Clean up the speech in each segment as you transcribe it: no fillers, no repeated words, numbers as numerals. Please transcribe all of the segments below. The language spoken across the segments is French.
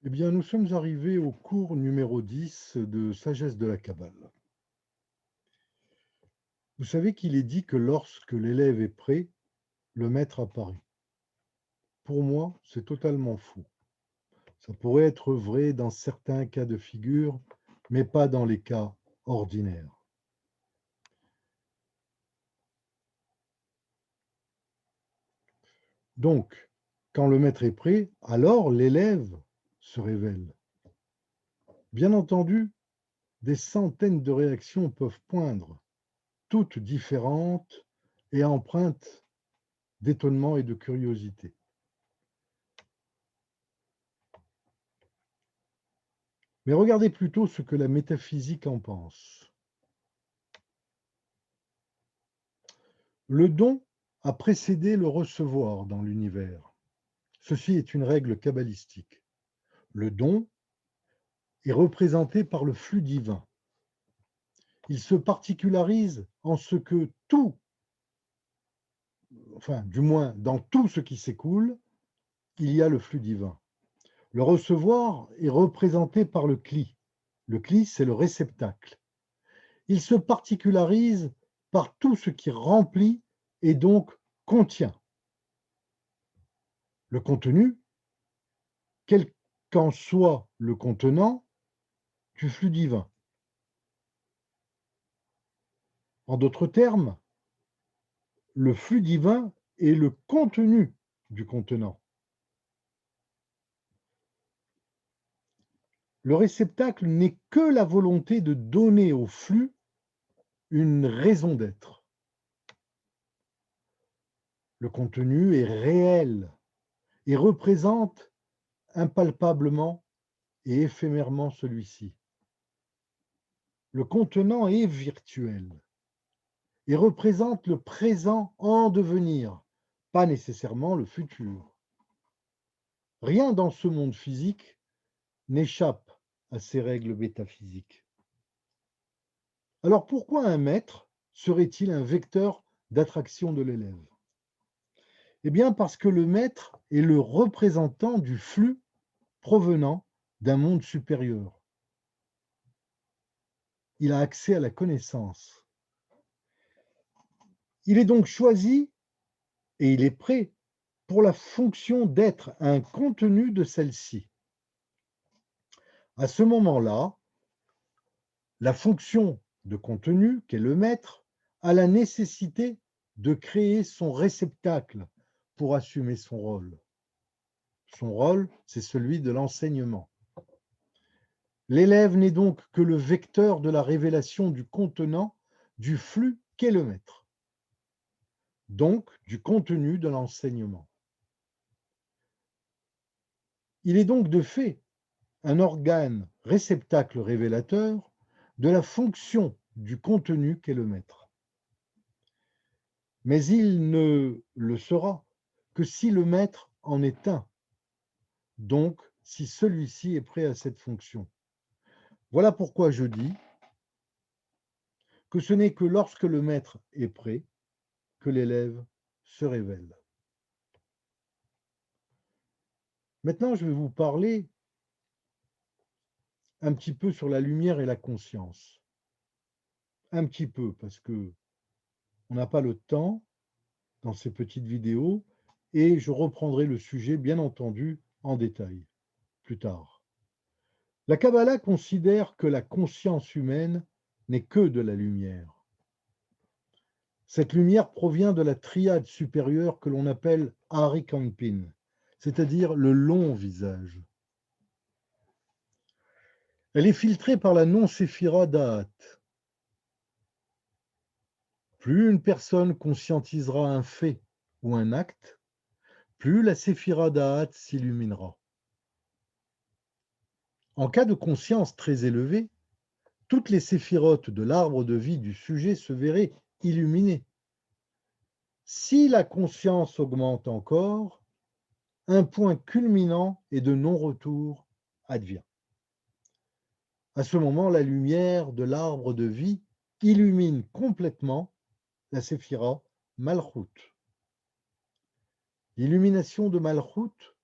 Eh bien, nous sommes arrivés au cours numéro 10 de Sagesse de la Kabbale. Vous savez qu'il est dit que lorsque l'élève est prêt, le maître apparaît. Pour moi, c'est totalement faux. Ça pourrait être vrai dans certains cas de figure, mais pas dans les cas ordinaires. Donc, quand le maître est prêt, alors l'élève se révèle. Bien entendu, des centaines de réactions peuvent poindre, toutes différentes et empreintes d'étonnement et de curiosité. Mais regardez plutôt ce que la métaphysique en pense. Le don a précédé le recevoir dans l'univers. Ceci est une règle kabbalistique. Le don est représenté par le flux divin. Il se particularise en ce que tout, enfin du moins dans tout ce qui s'écoule, il y a le flux divin. Le recevoir est représenté par le kli. Le kli, c'est le réceptacle. Il se particularise par tout ce qui remplit et donc contient. Le contenu, quel qu'en soit le contenant du flux divin. En d'autres termes, le flux divin est le contenu du contenant. Le réceptacle n'est que la volonté de donner au flux une raison d'être. Le contenu est réel et représente impalpablement et éphémèrement celui-ci. Le contenant est virtuel et représente le présent en devenir, pas nécessairement le futur. Rien dans ce monde physique n'échappe à ces règles métaphysiques. Alors pourquoi un maître serait-il un vecteur d'attraction de l'élève? Eh bien parce que le maître est le représentant du flux provenant d'un monde supérieur. Il a accès à la connaissance. Il est donc choisi et il est prêt pour la fonction d'être un contenu de celle-ci. À ce moment-là, la fonction de contenu, qu'est le maître, a la nécessité de créer son réceptacle pour assumer son rôle. Son rôle, c'est celui de l'enseignement. L'élève n'est donc que le vecteur de la révélation du contenant du flux qu'est le maître, donc du contenu de l'enseignement. Il est donc de fait un organe réceptacle révélateur de la fonction du contenu qu'est le maître. Mais il ne le sera que si le maître en est un, donc si celui-ci est prêt à cette fonction. Voilà pourquoi je dis que ce n'est que lorsque le maître est prêt que l'élève se révèle. Maintenant, je vais vous parler un petit peu sur la lumière et la conscience. Un petit peu, parce que on n'a pas le temps dans ces petites vidéos, et je reprendrai le sujet, bien entendu, en détail, plus tard. La Kabbalah considère que la conscience humaine n'est que de la lumière. Cette lumière provient de la triade supérieure que l'on appelle Ari Kanpin, c'est-à-dire le long visage. Elle est filtrée par la non-séphira d'Ahat. Plus une personne conscientisera un fait ou un acte, plus la séphira d'Ahat s'illuminera. En cas de conscience très élevée, toutes les séphirotes de l'arbre de vie du sujet se verraient illuminées. Si la conscience augmente encore, un point culminant et de non-retour advient. À ce moment, la lumière de l'arbre de vie illumine complètement la séphira Malchut. L'illumination de Malchut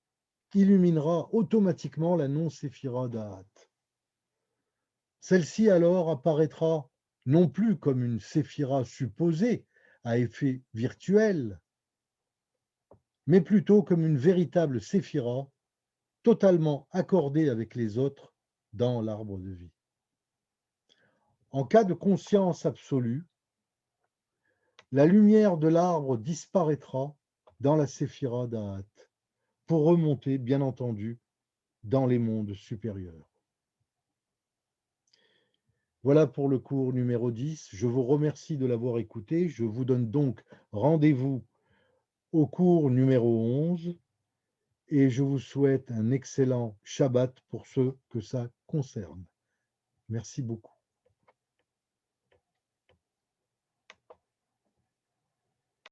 illuminera automatiquement la non-séphira d'Ahat. Celle-ci alors apparaîtra non plus comme une séphira supposée à effet virtuel, mais plutôt comme une véritable séphira totalement accordée avec les autres dans l'arbre de vie. En cas de conscience absolue, la lumière de l'arbre disparaîtra dans la séphira d'Ahat, pour remonter, bien entendu, dans les mondes supérieurs. Voilà pour le cours numéro 10. Je vous remercie de l'avoir écouté. Je vous donne donc rendez-vous au cours numéro 11 et je vous souhaite un excellent Shabbat pour ceux que ça concerne. Merci beaucoup.